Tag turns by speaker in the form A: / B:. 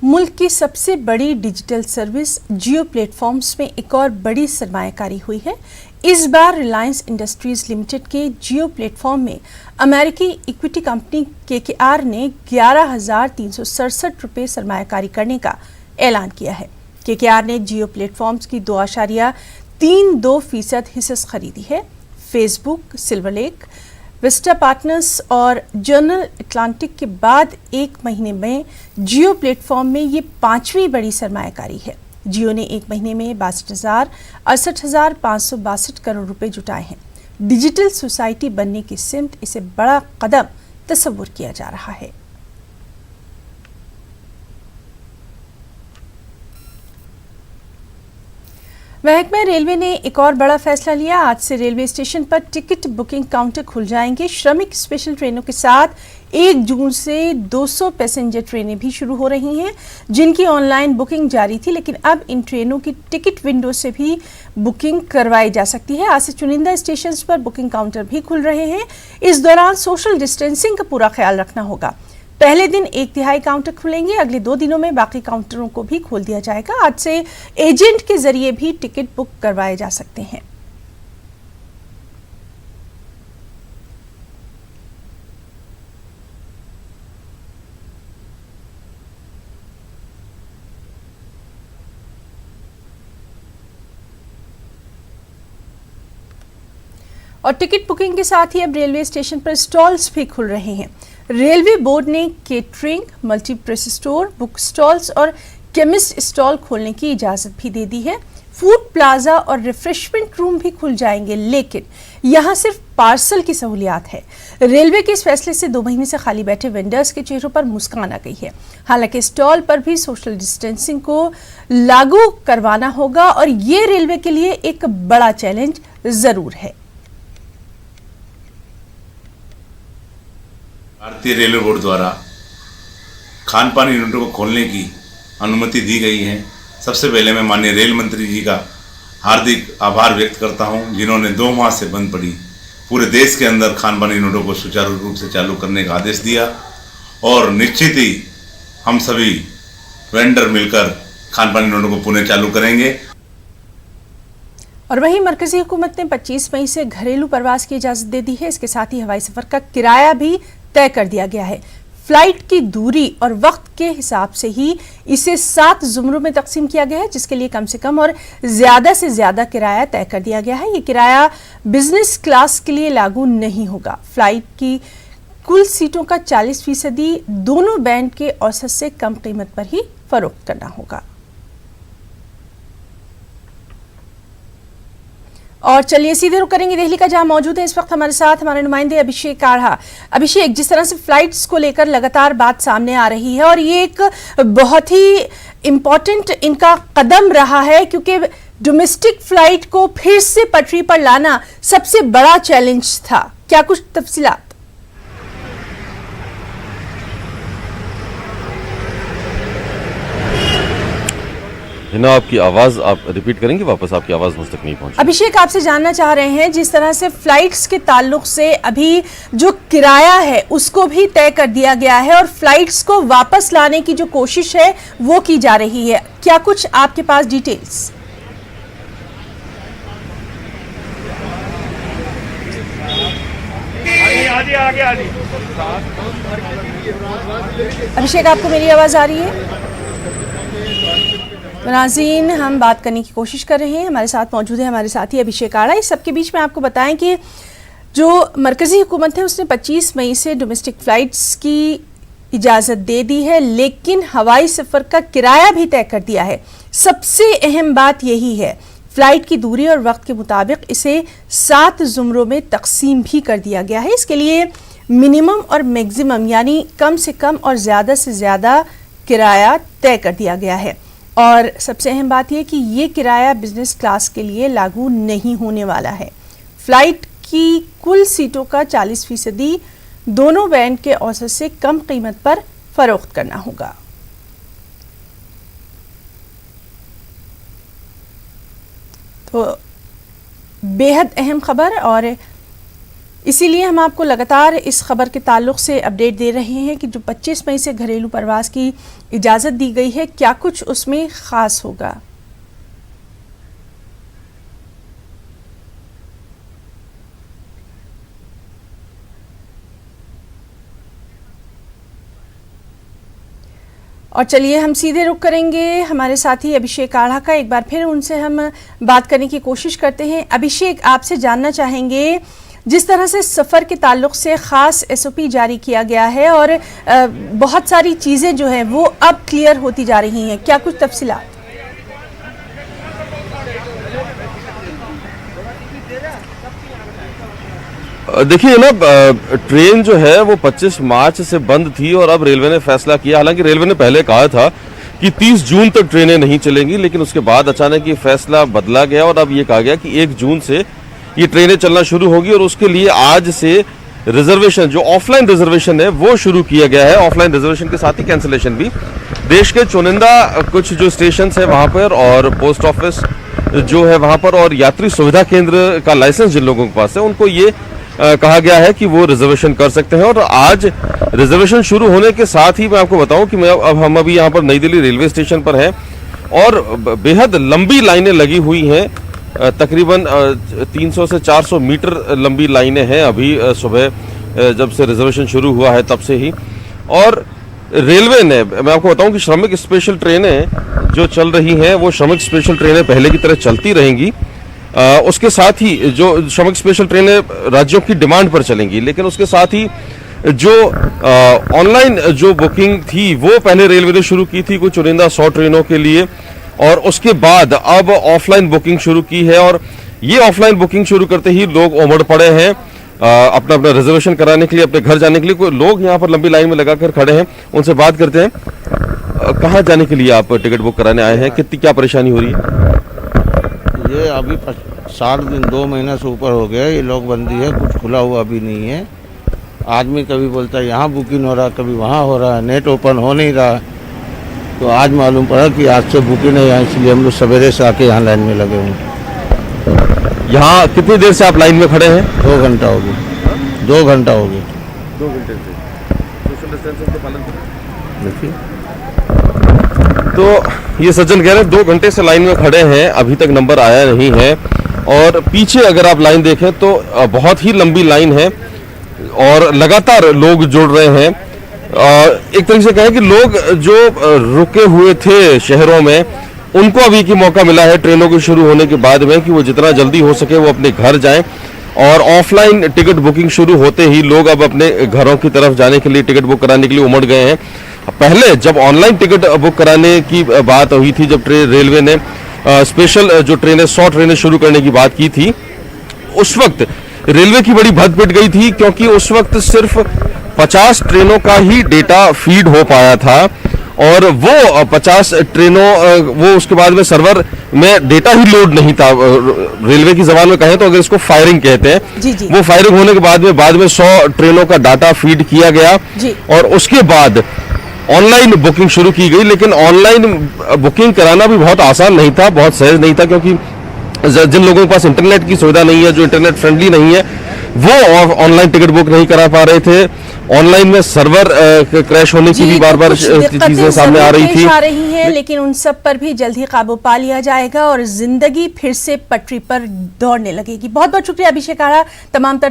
A: मुल्क की सबसे बड़ी डिजिटल सर्विस जियो प्लेटफॉर्म्स में एक और बड़ी सरमायाकारी हुई है। इस बार रिलायंस इंडस्ट्रीज लिमिटेड के जियो प्लेटफॉर्म में अमेरिकी इक्विटी कंपनी केकेआर ने 11,367 रुपये सरमायाकारी करने का ऐलान किया है। केकेआर ने जियो प्लेटफॉर्म्स की 2.32% हिस्सेदारी खरीदी है। Facebook, silver lake, Vista partners और जनरल अटलांटिक के बाद एक महीने में जियो प्लेटफॉर्म में ये 5वीं बड़ी सरमायाकारी है। जियो ने एक महीने में 62,68,562 करोड़ रुपए जुटाए हैं। डिजिटल सोसाइटी बनने की सिमत इसे बड़ा कदम तस्वुर किया जा रहा है। महकमा रेलवे ने एक और बड़ा फैसला लिया। आज से रेलवे स्टेशन पर टिकट बुकिंग काउंटर खुल जाएंगे। श्रमिक स्पेशल ट्रेनों के साथ 1 जून से 200 पैसेंजर ट्रेनें भी शुरू हो रही हैं, जिनकी ऑनलाइन बुकिंग जारी थी, लेकिन अब इन ट्रेनों की टिकट विंडो से भी बुकिंग करवाई जा सकती है। आज से चुनिंदा स्टेशन पर बुकिंग काउंटर भी खुल रहे हैं। इस दौरान सोशल डिस्टेंसिंग का पूरा ख्याल रखना होगा। पहले दिन 1/3 काउंटर खुलेंगे, अगले 2 दिनों में बाकी काउंटरों को भी खोल दिया जाएगा। आज से एजेंट के जरिए भी टिकट बुक करवाए जा सकते हैं। और टिकट बुकिंग के साथ ही अब रेलवे स्टेशन पर स्टॉल्स भी खुल रहे हैं। रेलवे बोर्ड ने केटरिंग, मल्टीप्रेस स्टोर, बुक स्टॉल्स और केमिस्ट स्टॉल खोलने की इजाजत भी दे दी है। फूड प्लाजा और रिफ्रेशमेंट रूम भी खुल जाएंगे, लेकिन यहां सिर्फ पार्सल की सहूलियात है। रेलवे के इस फैसले से 2 महीने से खाली बैठे वेंडर्स के चेहरों पर मुस्कान आ गई है। हालांकि स्टॉल पर भी सोशल डिस्टेंसिंग को लागू करवाना होगा और ये रेलवे के लिए एक बड़ा चैलेंज जरूर है।
B: भारतीय रेलवे बोर्ड द्वारा खान पान यूनिटों को खोलने की अनुमति दी गई है। सबसे पहले मैं माननीय रेल मंत्री जी का हार्दिक आभार व्यक्त करता हूं, जिन्होंने 2 माह से बंद पड़ी पूरे देश के अंदर खान पान यूनिटों को सुचारू रूप से चालू करने का आदेश दिया। और निश्चित ही हम सभी वेंडर मिलकर खान पान यूनिटों को पुनः चालू करेंगे।
A: और वहीं मरकजी हुकूमत ने 25 मई से घरेलू प्रवास की इजाजत दे दी है। इसके साथ ही हवाई सफर का किराया भी तय कर दिया गया है। फ्लाइट की दूरी और वक्त के हिसाब से ही इसे 7 जुमरों में तकसीम किया गया है, जिसके लिए कम से कम और ज्यादा से ज्यादा किराया तय कर दिया गया है। ये किराया बिजनेस क्लास के लिए लागू नहीं होगा। फ्लाइट की कुल सीटों का 40% दोनों बैंड के औसत से कम कीमत पर ही फरोख्त करना होगा। और चलिए सीधे रुख करेंगे दिल्ली का, जहां मौजूद है इस वक्त हमारे साथ हमारे नुमाइंदे अभिषेक काढ़ा। अभिषेक, जिस तरह से फ्लाइट्स को लेकर लगातार बात सामने आ रही है और ये एक बहुत ही इम्पोर्टेंट इनका कदम रहा है, क्योंकि डोमेस्टिक फ्लाइट को फिर से पटरी पर लाना सबसे बड़ा चैलेंज था। क्या कुछ तफसीलात?
C: हिना, आपकी आवाज आप रिपीट करेंगे वापस? आपकी आवाज मुझ तक नहीं पहुंची।
A: अभिषेक, आपसे जानना चाह रहे हैं, जिस तरह से फ्लाइट्स के ताल्लुक से अभी जो किराया है उसको भी तय कर दिया गया है और फ्लाइट्स को वापस लाने की जो कोशिश है वो की जा रही है, क्या कुछ आपके पास डिटेल्स? अभिषेक, आपको मेरी आवाज आ रही है? नाज़रीन, हम बात करने की कोशिश कर रहे हैं। हमारे साथ मौजूद है हमारे साथी अभिषेक काढ़ा। इस सबके बीच में आपको बताएं कि जो मरकजी हुकूमत है उसने 25 मई से डोमेस्टिक फ़्लाइट्स की इजाज़त दे दी है, लेकिन हवाई सफ़र का किराया भी तय कर दिया है। सबसे अहम बात यही है, फ़्लाइट की दूरी और वक्त के मुताबिक इसे 7 ज़ुमरों में तकसीम भी कर दिया गया है। इसके लिए मिनिमम और मैक्सिमम यानी कम से कम और ज़्यादा से ज़्यादा किराया तय कर दिया गया है। और सबसे अहम बात यह कि ये किराया बिजनेस क्लास के लिए लागू नहीं होने वाला है। फ्लाइट की कुल सीटों का 40% दोनों बैंड के औसत से कम कीमत पर फरोख्त करना होगा। तो बेहद अहम खबर। और इसीलिए हम आपको लगातार इस खबर के ताल्लुक से अपडेट दे रहे हैं कि जो 25 मई से घरेलू प्रवास की इजाज़त दी गई है, क्या कुछ उसमें ख़ास होगा। और चलिए हम सीधे रुख करेंगे हमारे साथी अभिषेक आढ़ा का। एक बार फिर उनसे हम बात करने की कोशिश करते हैं। अभिषेक, आपसे जानना चाहेंगे, जिस तरह से सफ़र के ताल्लुक से ख़ास SOP जारी किया गया है और बहुत सारी चीज़ें जो हैं वो अब क्लियर होती जा रही हैं, क्या कुछ तफसीलात?
C: देखिए ना, ट्रेन जो है वो 25 मार्च से बंद थी और अब रेलवे ने फैसला किया। हालांकि रेलवे ने पहले कहा था कि 30 जून तक ट्रेनें नहीं चलेंगी, लेकिन उसके बाद अचानक ये फैसला बदला गया और अब ये कहा गया कि 1 जून से ये ट्रेनें चलना शुरू होगी और उसके लिए आज से रिजर्वेशन, जो ऑफलाइन रिजर्वेशन है वो शुरू किया गया है। ऑफलाइन रिजर्वेशन के साथ ही कैंसिलेशन भी। देश के चुनिंदा कुछ जो स्टेशन है वहां पर और पोस्ट ऑफिस जो है वहां पर और यात्री सुविधा केंद्र का लाइसेंस जिन लोगों के पास है उनको ये कहा गया है कि वो रिजर्वेशन कर सकते हैं। और आज रिजर्वेशन शुरू होने के साथ ही मैं आपको बताऊं कि हम अभी यहाँ पर नई दिल्ली रेलवे स्टेशन पर हैं और बेहद लंबी लाइनें लगी हुई हैं। तकरीबन 300 से 400 मीटर लंबी लाइनें हैं अभी सुबह जब से रिजर्वेशन शुरू हुआ है तब से ही। और रेलवे ने, मैं आपको बताऊं कि श्रमिक स्पेशल ट्रेनें जो चल रही हैं वो श्रमिक स्पेशल ट्रेनें पहले की तरह चलती रहेंगी। उसके साथ ही जो श्रमिक स्पेशल ट्रेनें राज्यों की डिमांड पर चलेंगी, लेकिन उसके साथ ही जो ऑनलाइन जो बुकिंग थी वो पहले रेलवे ने शुरू की थी कुछ चुनिंदा 100 ट्रेनों के लिए और उसके बाद अब ऑफलाइन बुकिंग शुरू की है। और ये ऑफलाइन बुकिंग शुरू करते ही लोग उमड़ पड़े हैं अपना अपना रिजर्वेशन कराने के लिए, अपने घर जाने के लिए। कोई लोग यहाँ पर लंबी लाइन में लगाकर खड़े हैं, उनसे बात करते हैं। कहाँ जाने के लिए आप टिकट बुक कराने आए हैं? कितनी क्या परेशानी हो रही है?
D: ये अभी 60 दिन 2 महीना से ऊपर हो गया, ये लॉकबंदी है, कुछ खुला हुआ भी नहीं है। आदमी कभी बोलता है यहाँ बुकिंग हो रहा, कभी वहाँ हो रहा है, नेट ओपन हो नहीं रहा। तो आज मालूम पड़ा कि आज से बुकिंग है यहाँ, इसलिए हम लोग सवेरे से आके यहाँ लाइन में लगे हुए।
C: यहाँ कितनी देर से आप लाइन में खड़े हैं?
D: 2 घंटा हो गया। 2 घंटा हो गया।
C: 2 घंटे से सोशल डिस्टेंसिंग का पालन करें।
D: देखिए,
C: तो ये सज्जन कह रहे हैं 2 घंटे से लाइन में खड़े हैं, अभी तक नंबर आया नहीं है। और पीछे अगर आप लाइन देखें तो बहुत ही लंबी लाइन है और लगातार लोग जुड़ रहे हैं। एक तरीके से कहें कि लोग जो रुके हुए थे शहरों में उनको अभी की मौका मिला है ट्रेनों के शुरू होने के बाद में कि वो जितना जल्दी हो सके वो अपने घर जाएं। और ऑफलाइन टिकट बुकिंग शुरू होते ही लोग अब अपने घरों की तरफ जाने के लिए, टिकट बुक कराने के लिए उमड़ गए हैं। पहले जब ऑनलाइन टिकट बुक कराने की बात हुई थी, जब रेलवे ने स्पेशल जो ट्रेनें 100 ट्रेनें शुरू करने की बात की थी, उस वक्त रेलवे की बड़ी भद पिट गई थी क्योंकि उस वक्त सिर्फ 50 ट्रेनों का ही डेटा फीड हो पाया था और वो 50 ट्रेनों वो उसके बाद में सर्वर में डेटा ही लोड नहीं था। रेलवे की जबान में कहें तो अगर इसको फायरिंग कहते हैं,
A: जी जी।
C: वो फायरिंग होने के बाद में 100 ट्रेनों का डाटा फीड किया गया
A: जी।
C: और उसके बाद ऑनलाइन बुकिंग शुरू की गई। लेकिन ऑनलाइन बुकिंग कराना भी बहुत आसान नहीं था, बहुत सहज नहीं था, क्योंकि जिन लोगों के पास इंटरनेट की सुविधा नहीं है, जो इंटरनेट फ्रेंडली नहीं है, वो ऑनलाइन टिकट बुक नहीं करा पा रहे थे। ऑनलाइन में सर्वर क्रैश होने की भी बार बार चीजें सामने आ रही थी,
A: लेकिन उन सब पर भी जल्द ही काबू पा लिया जाएगा और जिंदगी फिर से पटरी पर दौड़ने लगेगी। बहुत बहुत शुक्रिया अभिषेक आढ़ा तमाम तर